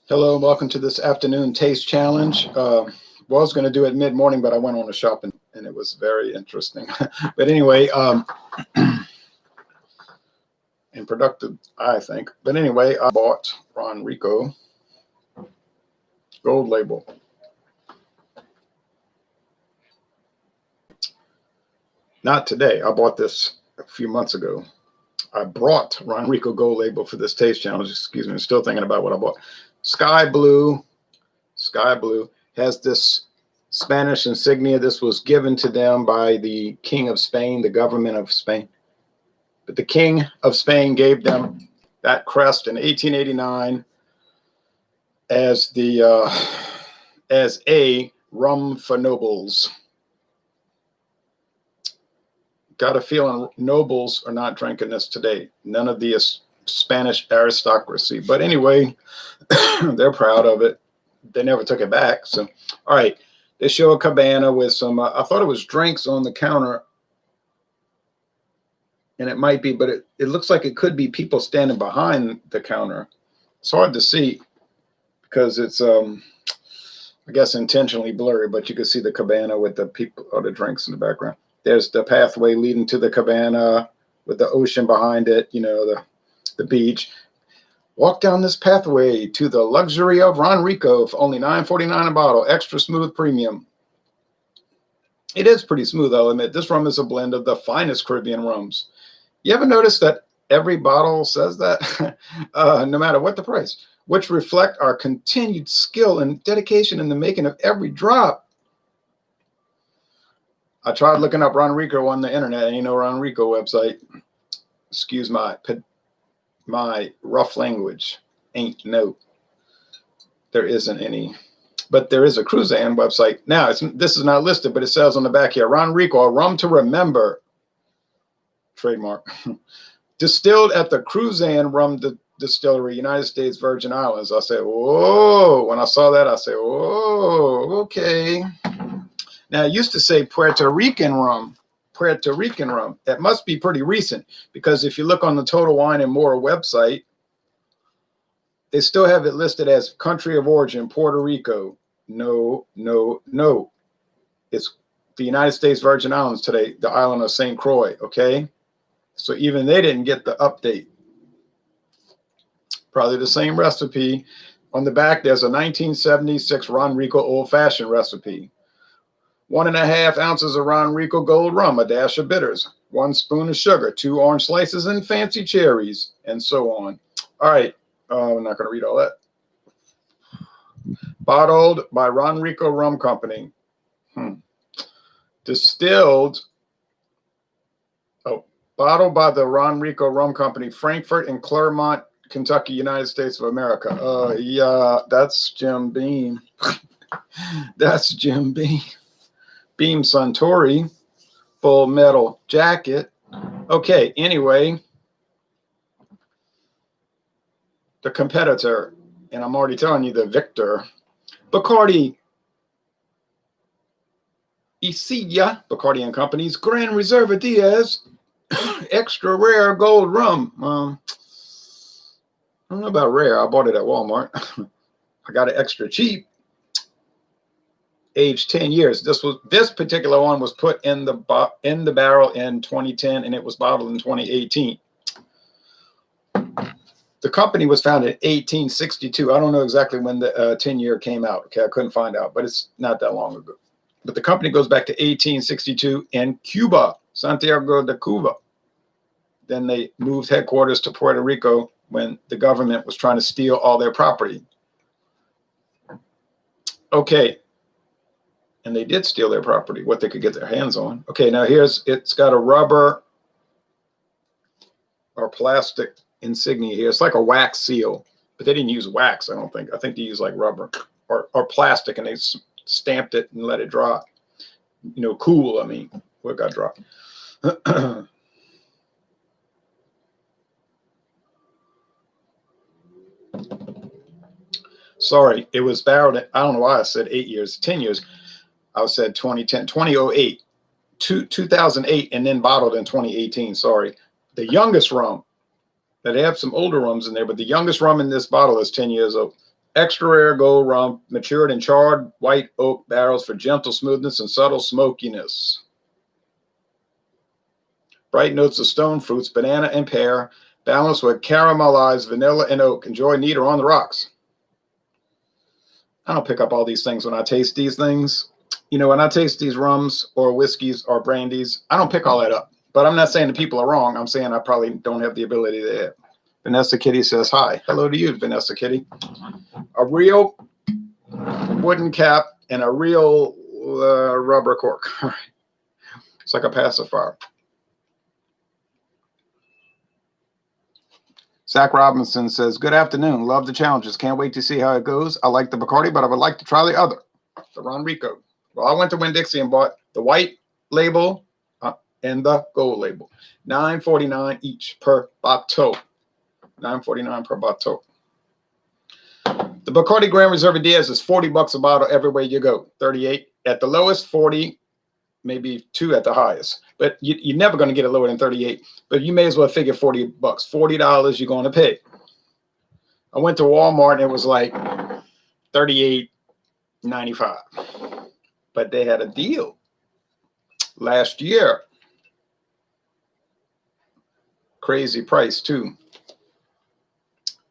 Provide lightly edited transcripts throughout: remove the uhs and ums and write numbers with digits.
Hello, and welcome to this afternoon taste challenge. Was going to do it mid-morning, but I went on a shopping and it was very interesting. But anyway, and productive, I think. But anyway, I bought Ronrico Gold Label. Not today. I bought this a few months ago. I brought Ronrico Gold Label for this taste challenge. Excuse me, I'm still thinking about what I bought. Sky blue has this Spanish insignia. This was given to them by the King of Spain, the government of Spain. But the King of Spain gave them that crest in 1889 as a rum for nobles. Got a feeling nobles are not drinking this today. None of the Spanish aristocracy. But anyway, they're proud of it. They never took it back. So, all right. They show a cabana with some, I thought it was drinks on the counter. And it might be, but it looks like it could be people standing behind the counter. It's hard to see because it's, I guess, intentionally blurry, but you can see the cabana with the people or the drinks in the background. There's the pathway leading to the cabana with the ocean behind it, you know, the beach. Walk down this pathway to the luxury of Ronrico for only $9.49 a bottle, extra smooth premium. It is pretty smooth, I'll admit. This rum is a blend of the finest Caribbean rums. You ever notice that every bottle says that, no matter what the price, which reflect our continued skill and dedication in the making of every drop. I tried looking up Ronrico on the internet, and you know, Ronrico website. Excuse my rough language. Ain't no. There isn't any. But there is a Cruzan website. Now, this is not listed, but it says on the back here, Ronrico, a rum to remember. Trademark. Distilled at the Cruzan Rum Distillery, United States Virgin Islands. I said, whoa. When I saw that, I said, whoa, okay. Now, it used to say Puerto Rican rum. Puerto Rican rum. That must be pretty recent because if you look on the Total Wine and More website, they still have it listed as country of origin, Puerto Rico. No. It's the United States Virgin Islands today, the island of St. Croix, okay? So even they didn't get the update. Probably the same recipe. On the back, there's a 1976 Ronrico old-fashioned recipe. 1.5 ounces of Ronrico Gold rum, a dash of bitters, 1 spoon of sugar, 2 orange slices and fancy cherries, and so on. All right, I'm not going to read all that. Bottled by Ronrico Rum Company. Bottled by the Ronrico Rum Company, Frankfort and Claremont, Kentucky, United States of America. Yeah, that's Jim Beam. That's Jim Beam. Beam Suntory, full metal jacket. Okay, anyway, the competitor, and I'm already telling you the victor, Bacardi Bacardi and Company's Gran Reserva Diez, extra rare gold rum. I don't know about rare. I bought it at Walmart. I got it extra cheap. Aged 10 years. This particular one was put in the barrel in 2010, and it was bottled in 2018. The company was founded in 1862. I don't know exactly when the 10-year came out. Okay, I couldn't find out, but it's not that long ago. But the company goes back to 1862 in Cuba, Santiago de Cuba. Then they moved headquarters to Puerto Rico when the government was trying to steal all their property. Okay. And they did steal their property, what they could get their hands on. Okay, now it's got a rubber or plastic insignia here. It's like a wax seal, but they didn't use wax, I don't think. I think they used like rubber or plastic, and they stamped it and let it dry. You know, cool, I mean, what got dry. Sorry, it was barreled, I don't know why I said 8 years, 10 years. I said 2010, 2008, 2008, and then bottled in 2018. Sorry. The youngest rum, they have some older rums in there, but the youngest rum in this bottle is 10 years old. Extra rare gold rum, matured in charred white oak barrels for gentle smoothness and subtle smokiness. Bright notes of stone fruits, banana and pear, balanced with caramelized vanilla and oak. Enjoy neat or on the rocks. I don't pick up all these things when I taste these things. You know, when I taste these rums or whiskeys or brandies, I don't pick all that up. But I'm not saying the people are wrong. I'm saying I probably don't have the ability to have. Vanessa Kitty says hi. Hello to you, Vanessa Kitty. A real wooden cap and a real rubber cork. All right. It's like a pacifier. Zach Robinson says, good afternoon. Love the challenges. Can't wait to see how it goes. I like the Bacardi, but I would like to try the other, the Ronrico. Well, I went to Winn-Dixie and bought the white label and the gold label. $9.49 each per bottle. $9.49 per bottle. The Bacardi Gran Reserva Diez is $40 a bottle everywhere you go. 38 at the lowest, 40, maybe 2 at the highest. But you're never going to get it lower than 38. But you may as well figure $40. $40 you're going to pay. I went to Walmart and it was like $38.95. But they had a deal last year. Crazy price too.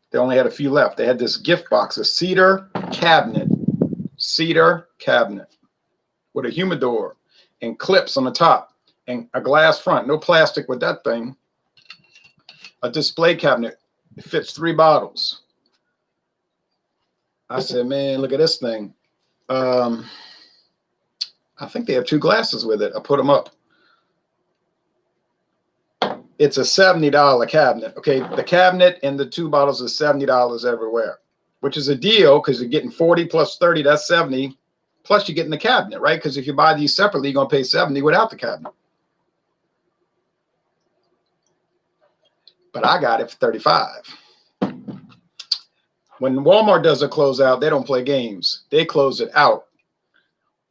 They only had a few left. They had this gift box, a cedar cabinet with a humidor and clips on the top and a glass front. No plastic with that thing. A display cabinet. It fits 3 bottles. I said, man, look at this thing. I think they have 2 glasses with it. I put them up. It's a $70 cabinet. Okay, the cabinet and the 2 bottles is $70 everywhere, which is a deal because you're getting 40 plus 30, that's 70. Plus you're getting the cabinet, right? Because if you buy these separately, you're going to pay 70 without the cabinet. But I got it for 35. When Walmart does a closeout, they don't play games. They close it out.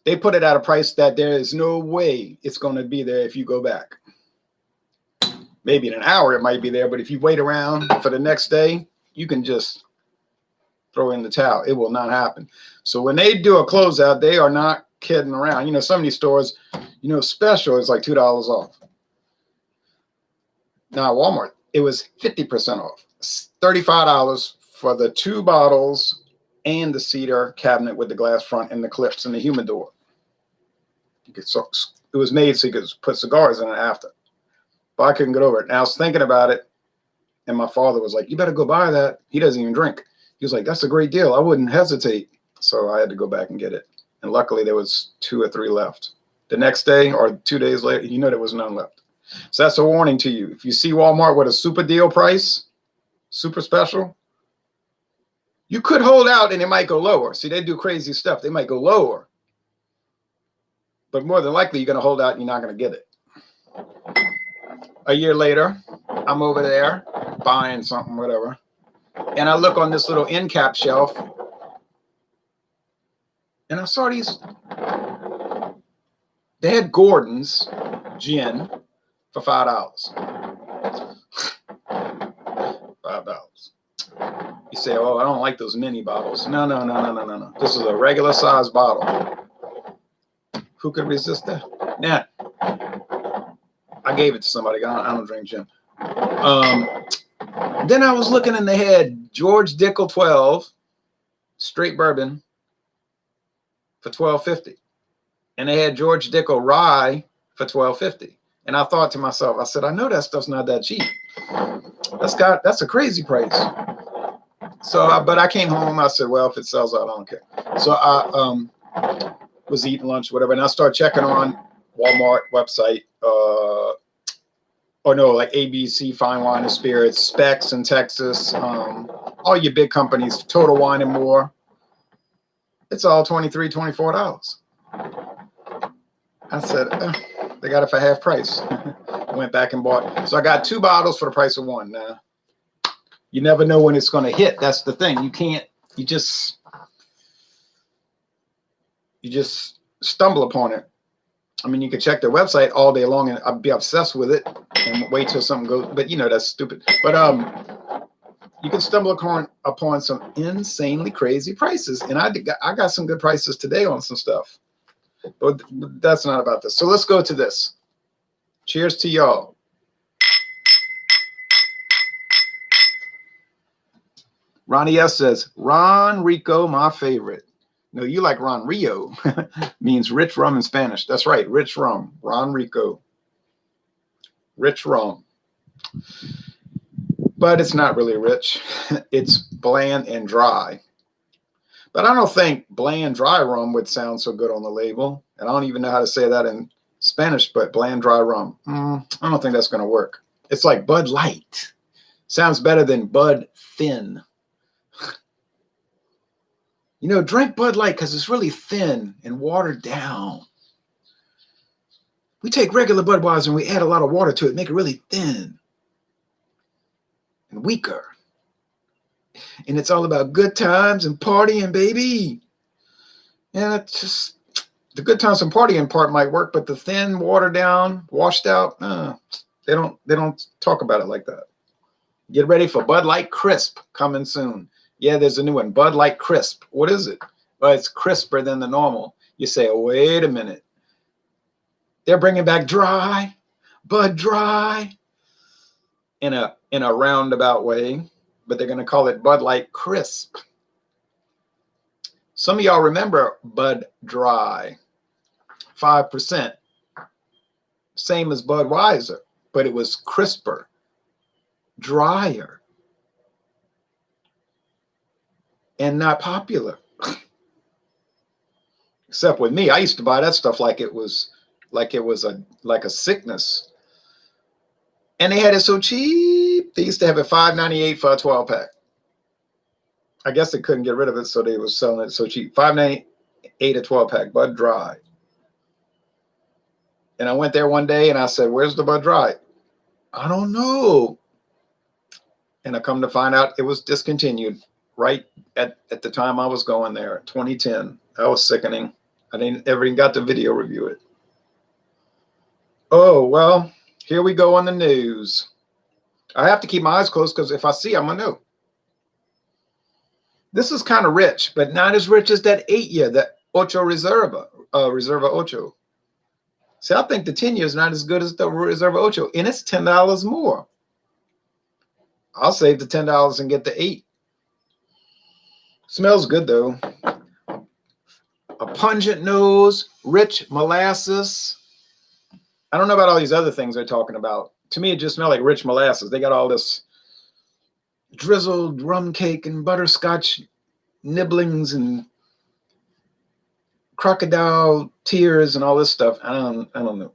They put it at a price that there is no way it's going to be there if you go back. Maybe in an hour it might be there, but if you wait around for the next day, you can just throw in the towel. It will not happen. So when they do a closeout, they are not kidding around. You know, some of these stores, you know, special is like $2 off. Now at Walmart, it was 50% off. $35 for the 2 bottles and the cedar cabinet with the glass front and the clips and the humidor. It was made so you could put cigars in it after. But I couldn't get over it. And I was thinking about it, and my father was like, you better go buy that. He doesn't even drink. He was like, that's a great deal. I wouldn't hesitate. So I had to go back and get it. And luckily there was 2 or 3 left. The next day or 2 days later, you know there was none left. So that's a warning to you. If you see Walmart with a super deal price, super special, you could hold out and it might go lower. See, they do crazy stuff. They might go lower. But more than likely, you're going to hold out and you're not going to get it. A year later, I'm over there buying something, whatever. And I look on this little end cap shelf. And I saw these. They had Gordon's gin for $5. $5. You say, oh, I don't like those mini bottles. No. This is a regular size bottle. Who could resist that? Nah. I gave it to somebody. I don't drink gin. Then I was looking and they had George Dickel 12 straight bourbon for $12.50. And they had George Dickel rye for $12.50. And I thought to myself, I said, I know that stuff's not that cheap. That's a crazy price. So, but I came home. I said, well, if it sells out, I don't care. So I was eating lunch, whatever, and I started checking on Walmart website, or no, like ABC, Fine Wine and Spirits, Specs in Texas, all your big companies, Total Wine and More. It's all $23, $24. I said, they got it for half price. Went back and bought. So I got 2 bottles for the price of 1. Now, you never know when it's going to hit. That's the thing. You just stumble upon it. I mean, you can check their website all day long and I'd be obsessed with it and wait till something goes, but you know, that's stupid. But You can stumble upon some insanely crazy prices. And I got some good prices today on some stuff. But that's not about this. So let's go to this. Cheers to y'all. Ronnie S says, Ronrico, my favorite. No, you like Ronrio. Means rich rum in Spanish. That's right, rich rum. Ronrico. Rich rum. But it's not really rich. It's bland and dry. But I don't think bland dry rum would sound so good on the label. And I don't even know how to say that in Spanish, but bland dry rum. I don't think that's going to work. It's like Bud Light. Sounds better than Bud Thin. You know, drink Bud Light because it's really thin and watered down. We take regular Budweiser and we add a lot of water to it, make it really thin and weaker. And it's all about good times and partying, baby. And it's just the good times and partying part might work, but the thin, watered down, washed out, they don't talk about it like that. Get ready for Bud Light Crisp coming soon. Yeah, there's a new one, Bud Light Crisp. What is it? Well, it's crisper than the normal. You say, oh, wait a minute. They're bringing back dry, Bud Dry, in a roundabout way, but they're going to call it Bud Light Crisp. Some of y'all remember Bud Dry, 5%, same as Budweiser, but it was crisper, drier, and not popular. Except with me, I used to buy that stuff like it was a sickness. And they had it so cheap. They used to have it $5.98 for a 12-pack. I guess they couldn't get rid of it, so they were selling it so cheap. $5.98 a 12-pack, Bud Dry. And I went there one day and I said, where's the Bud Dry? I don't know. And I come to find out it was discontinued right at the time I was going there, 2010. That was sickening. I didn't ever even got to video review it. Oh, well, here we go on the news. I have to keep my eyes closed because if I see, I'm going to know. This is kind of rich, but not as rich as that 8-year, that Ocho Reserva, Reserva Ocho. See, I think the 10-year is not as good as the Reserva Ocho, and it's $10 more. I'll save the $10 and get the 8. Smells good, though. A pungent nose, rich molasses. I don't know about all these other things they're talking about. To me, it just smelled like rich molasses. They got all this drizzled rum cake and butterscotch nibblings and crocodile tears and all this stuff. I don't know.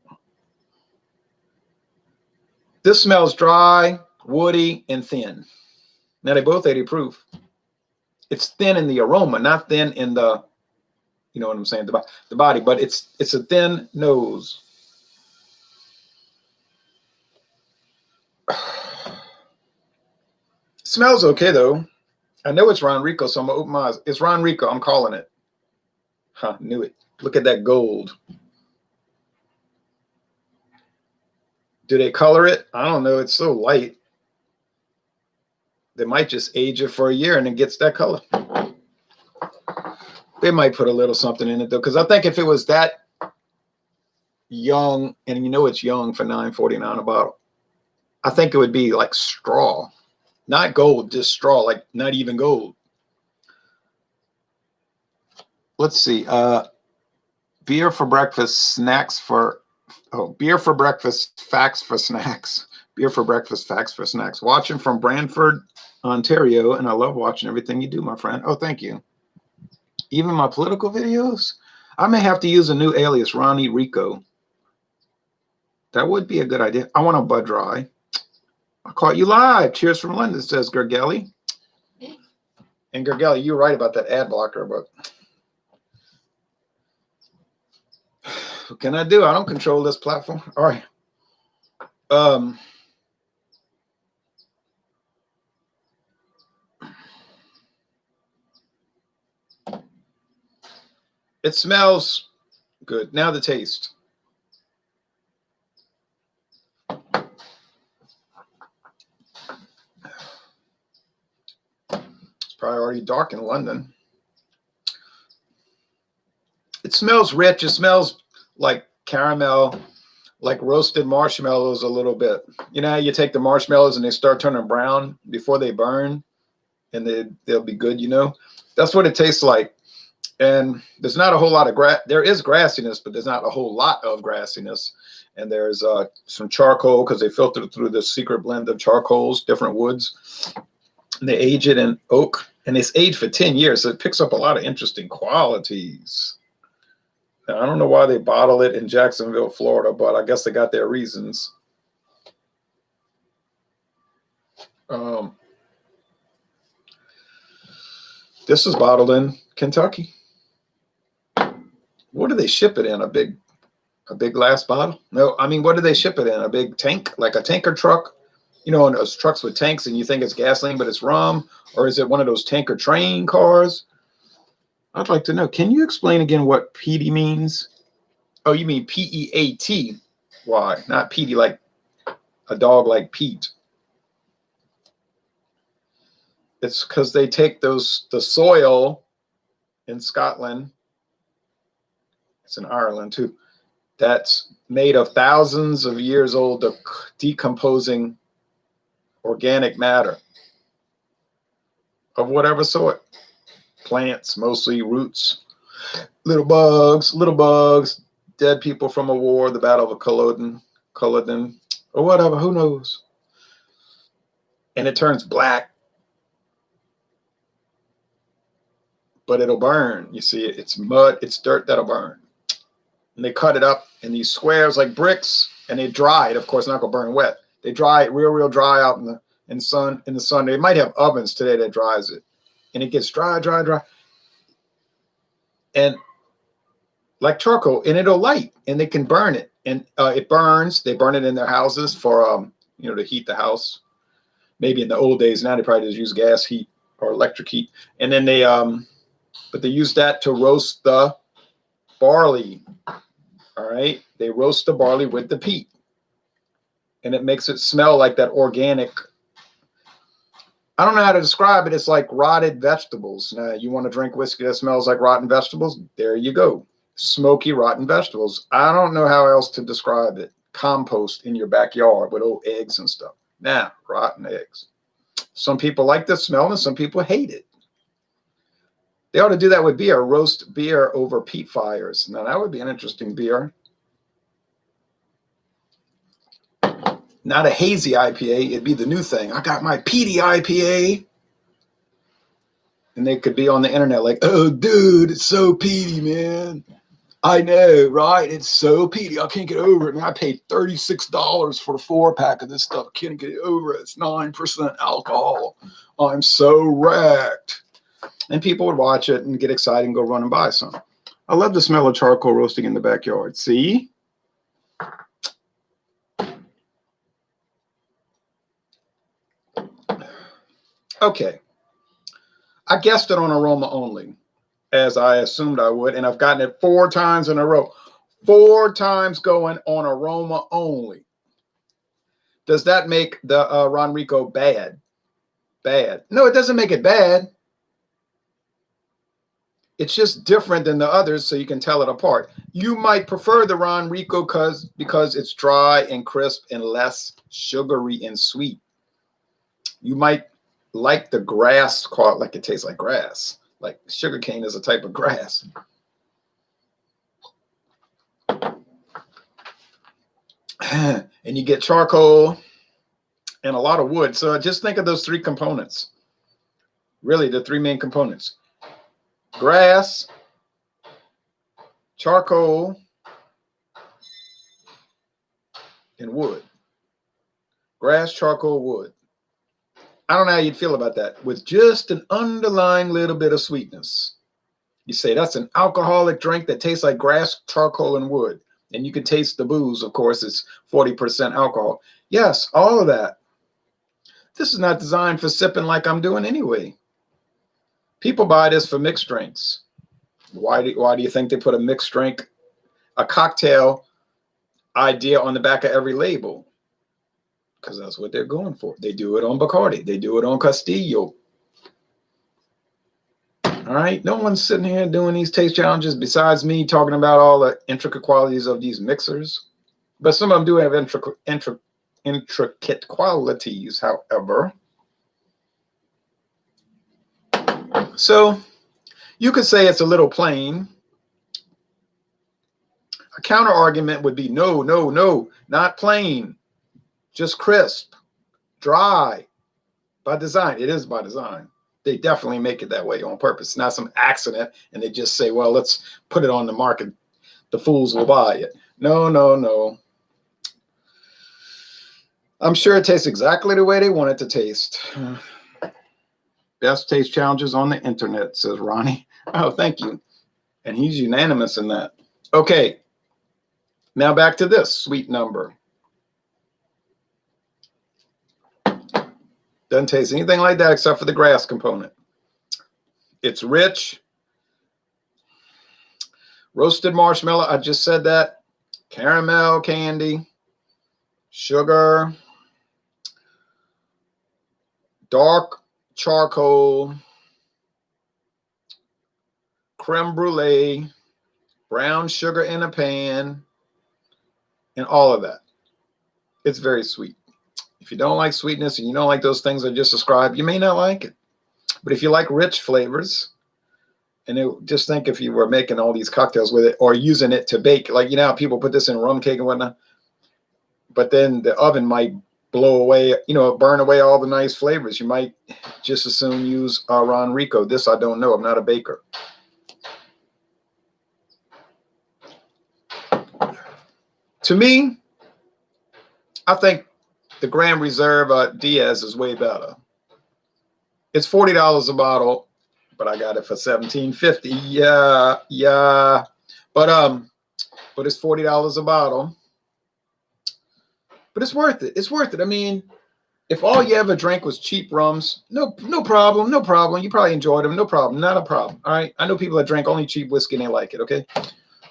This smells dry, woody, and thin. Now, they both 80 proof. It's thin in the aroma, not thin in the, you know what I'm saying, the body, but it's a thin nose. Smells okay, though. I know it's Ronrico, so I'm going to open my eyes. It's Ronrico. I'm calling it. Huh, knew it. Look at that gold. Do they color it? I don't know. It's so light. They might just age it for a year and it gets that color. They might put a little something in it, though, because I think if it was that young, and you know it's young for $9.49 a bottle, I think it would be like straw. Not gold, just straw, like not even gold. Let's see. Beer for breakfast, snacks for... Oh, beer for breakfast, facts for snacks. Beer for breakfast, facts for snacks. Watching from Brantford, Ontario, and I love watching everything you do, my friend. Oh, thank you. Even my political videos? I may have to use a new alias, Ronnie Rico. That would be a good idea. I want a Bud Dry. I caught you live. Cheers from London, says Gergelli. And Gergelli, you're right about that ad blocker, but what can I do? I don't control this platform. All right. It smells good. Now the taste. Probably already dark in London. It smells rich. It smells like caramel, like roasted marshmallows a little bit. You know how you take the marshmallows and they start turning brown before they burn and they'll be good, you know? That's what it tastes like. And there's not a whole lot of grass. There is grassiness, but there's not a whole lot of grassiness. And there's some charcoal because they filtered it through the secret blend of charcoals, different woods. And they age it in oak. And it's aged for 10 years. So it picks up a lot of interesting qualities. Now, I don't know why they bottle it in Jacksonville, Florida, but I guess they got their reasons. This is bottled in Kentucky. What do they ship it in? A big glass bottle? No, I mean, what do they ship it in? A big tank, like a tanker truck? You know, those trucks with tanks and you think it's gasoline, but it's rum? Or is it one of those tanker train cars? I'd like to know. Can you explain again what peaty means? Oh, you mean P-E-A-T. Why? Not Petey like a dog like Pete. It's because they take the soil in Scotland. It's in Ireland too. That's made of thousands of years old of decomposing organic matter of whatever sort. Plants, mostly roots, little bugs, dead people from a war, the Battle of Culloden, or whatever, who knows? And it turns black, but it'll burn. You see, it's mud, it's dirt that'll burn. And they cut it up in these squares like bricks, and they dry it. Of course, not gonna burn wet. They dry it real dry out in the sun. They might have ovens today that dries it, and it gets dry, and like charcoal, and it'll light, and they can burn it, and it burns. They burn it in their houses for to heat the house. Maybe in the old days, now they probably just use gas heat or electric heat, and then they but they use that to roast the barley. All right, they roast the barley with the peat, and it makes it smell like that organic. I don't know how to describe it. It's like rotted vegetables. Now, you want to drink whiskey that smells like rotten vegetables? There you go. Smoky, rotten vegetables. I don't know how else to describe it. Compost in your backyard with old eggs and stuff. Now, rotten eggs. Some people like the smell and some people hate it. They ought to do that with beer. Roast beer over peat fires. Now, that would be an interesting beer. Not a hazy IPA. It'd be the new thing. I got my peaty IPA. And they could be on the internet like, oh, dude, it's so peaty, man. I know, right? It's so peaty. I can't get over it. Man, I paid $36 for a 4-pack of this stuff. I can't get over it. It's 9% alcohol. I'm so wrecked. And people would watch it and get excited and go run and buy some. I love the smell of charcoal roasting in the backyard. See? Okay. I guessed it on aroma only, as I assumed I would, and I've gotten it 4 times in a row. 4 times going on aroma only. Does that make the Ronrico bad? Bad. No, it doesn't make it bad. It's just different than the others, so you can tell it apart. You might prefer the Ronrico because it's dry and crisp and less sugary and sweet. You might like the grass, like it tastes like grass. Like sugarcane is a type of grass. And you get charcoal and a lot of wood. So just think of those 3 components. Really, the 3 main components. Grass, charcoal, and wood. Grass, charcoal, wood. I don't know how you'd feel about that. With just an underlying little bit of sweetness. You say that's an alcoholic drink that tastes like grass, charcoal, and wood. And you can taste the booze, of course, it's 40% alcohol. Yes, all of that. This is not designed for sipping like I'm doing anyway. People buy this for mixed drinks. Why do you think they put a mixed drink, a cocktail idea on the back of every label? Because that's what they're going for. They do it on Bacardi. They do it on Castillo. All right. No one's sitting here doing these taste challenges besides me talking about all the intricate qualities of these mixers. But some of them do have intricate qualities, however. So you could say it's a little plain. A counter argument would be no, no, no, not plain, just crisp, dry, by design. It is by design. They definitely make it that way on purpose. It's not some accident, and they just say, well, let's put it on the market. The fools will buy it. No, no, no. I'm sure it tastes exactly the way they want it to taste. Best taste challenges on the internet, says Ronnie. Oh, thank you. And he's unanimous in that. Okay. Now back to this sweet number. Doesn't taste anything like that except for the grass component. It's rich. Roasted marshmallow, I just said that. Caramel candy. Sugar. Dark charcoal. Creme brulee. Brown sugar in a pan. And all of that. It's very sweet. If you don't like sweetness and you don't like those things I just described, you may not like it. But if you like rich flavors, and just think if you were making all these cocktails with it or using it to bake, like, you know, how people put this in rum cake and whatnot, but then the oven might blow away, you know, burn away all the nice flavors. You might just as soon use Ronrico. This I don't know. I'm not a baker. To me, I think the Gran Reserva Diez is way better. It's $40 a bottle, but I got it for $17.50. Yeah. But it's $40 a bottle. But it's worth it. It's worth it. I mean, if all you ever drank was cheap rums, no problem. You probably enjoyed them. No problem. Not a problem. All right. I know people that drank only cheap whiskey and they like it. Okay.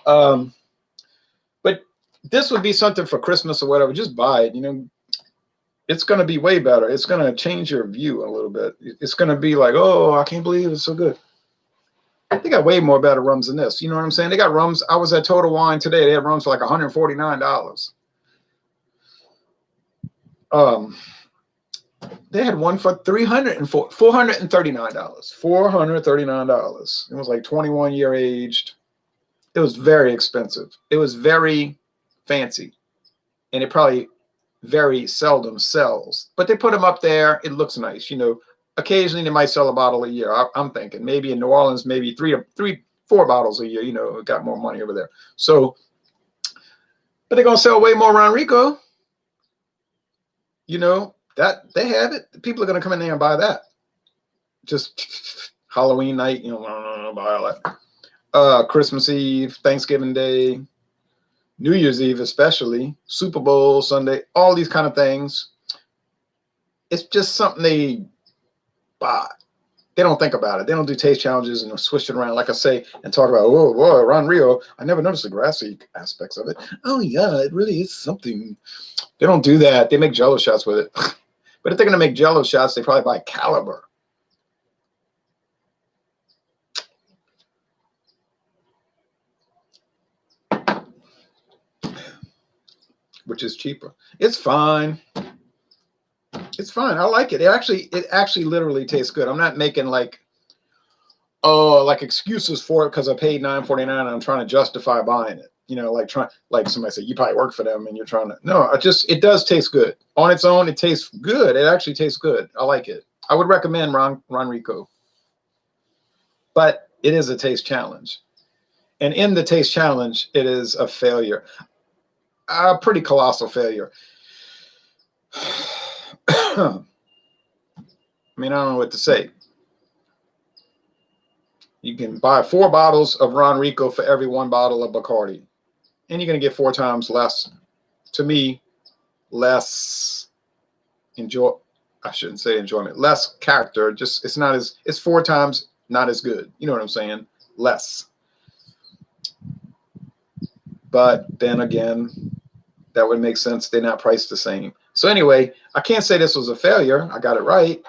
But this would be something for Christmas or whatever. Just buy it. You know, it's going to be way better. It's going to change your view a little bit. It's going to be like, oh, I can't believe it's so good. They got way more better rums than this. You know what I'm saying? They got rums. I was at Total Wine today. They had rums for like $149. They had one for $439. $439. It was like 21 year aged. It was very expensive. It was very fancy. And it probably very seldom sells, but they put them up there. It looks nice. You know, occasionally they might sell a bottle a year. I'm thinking maybe in New Orleans, maybe 4 bottles a year. You know, got more money over there. So, but they're going to sell way more Ronrico. You know, that they have it. People are going to come in there and buy that. Just Halloween night, you know, buy all that. Christmas Eve, Thanksgiving Day, New Year's Eve especially, Super Bowl Sunday, all these kind of things. It's just something they buy. They don't think about it. They don't do taste challenges and switch it around, like I say, and talk about, oh, whoa, Ronrico. I never noticed the grassy aspects of it. Oh, yeah, it really is something. They don't do that. They make Jello shots with it. But if they're going to make Jello shots, they probably buy Caliber. Which is cheaper. It's fine. It's fine. I like it. It actually literally tastes good. I'm not making like excuses for it because I paid $9.49 and I'm trying to justify buying it. You know, like somebody said, you probably work for them and you're trying to. No, it does taste good. On its own, it tastes good. It actually tastes good. I like it. I would recommend Ronrico. But it is a taste challenge. And in the taste challenge, it is a failure. A pretty colossal failure. I mean, I don't know what to say. You can buy 4 bottles of Ronrico for every 1 bottle of Bacardi. And you're going to get 4 times less, to me, less I shouldn't say enjoyment, less character. Just, it's 4 times not as good. You know what I'm saying? Less. But then again, that would make sense. They're not priced the same. So anyway, I can't say this was a failure. I got it right.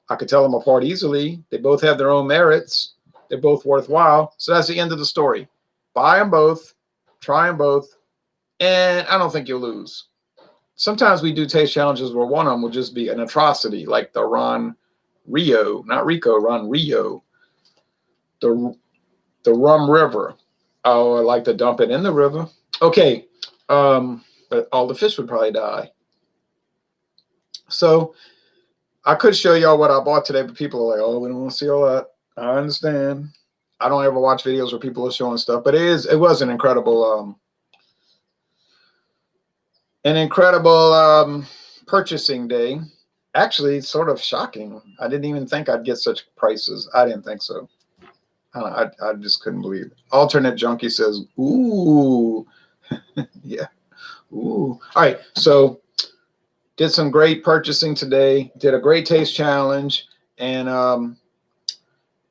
I could tell them apart easily. They both have their own merits. They're both worthwhile. So that's the end of the story. Buy them both, try them both, and I don't think you'll lose. Sometimes we do taste challenges where one of them will just be an atrocity, like the Ron Rio, not Rico, Ron Rio, the Rum River. Oh, I like to dump it in the river. Okay, but all the fish would probably die. So I could show y'all what I bought today, but people are like, oh, we don't want to see all that. I understand. I don't ever watch videos where people are showing stuff, but it was an incredible purchasing day. Actually, sort of shocking. I didn't even think I'd get such prices. I didn't think so. I just couldn't believe it. Alternate Junkie says, ooh. Yeah. Ooh. All right. So did some great purchasing today. Did a great taste challenge. And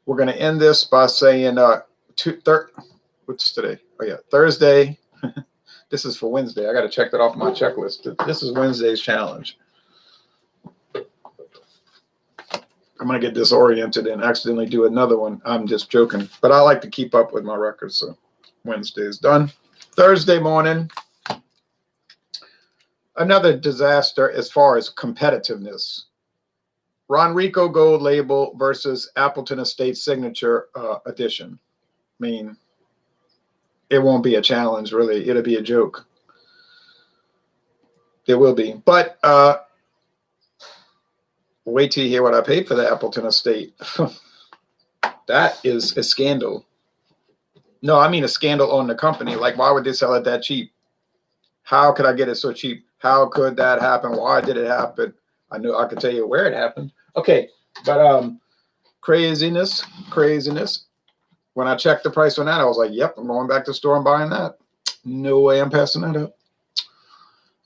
we're going to end this by saying, what's today? Oh, yeah. Thursday. This is for Wednesday. I got to check that off my checklist. This is Wednesday's challenge. I'm going to get disoriented and accidentally do another one. I'm just joking. But I like to keep up with my records. So Wednesday is done. Thursday morning, another disaster as far as competitiveness. Ronrico Gold Label versus Appleton Estate Signature Edition. I mean, it won't be a challenge, really. It'll be a joke. It will be. But wait till you hear what I paid for the Appleton Estate. That is a scandal. No, I mean a scandal on the company. Like, why would they sell it that cheap? How could I get it so cheap? How could that happen? Why did it happen? I knew I could tell you where it happened. Okay, but craziness. When I checked the price on that, I was like, yep, I'm going back to the store and buying that. No way I'm passing that up.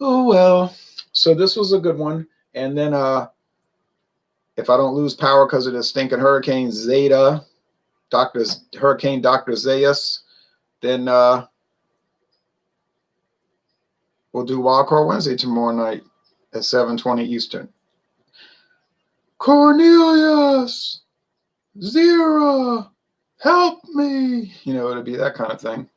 Oh, well. So this was a good one. And then if I don't lose power because of the stinking Hurricane Zeta, Hurricane Dr. Zayas, then we'll do Wildcard Wednesday tomorrow night at 7:20 Eastern. Cornelius, Zera, help me. You know, it'll be that kind of thing.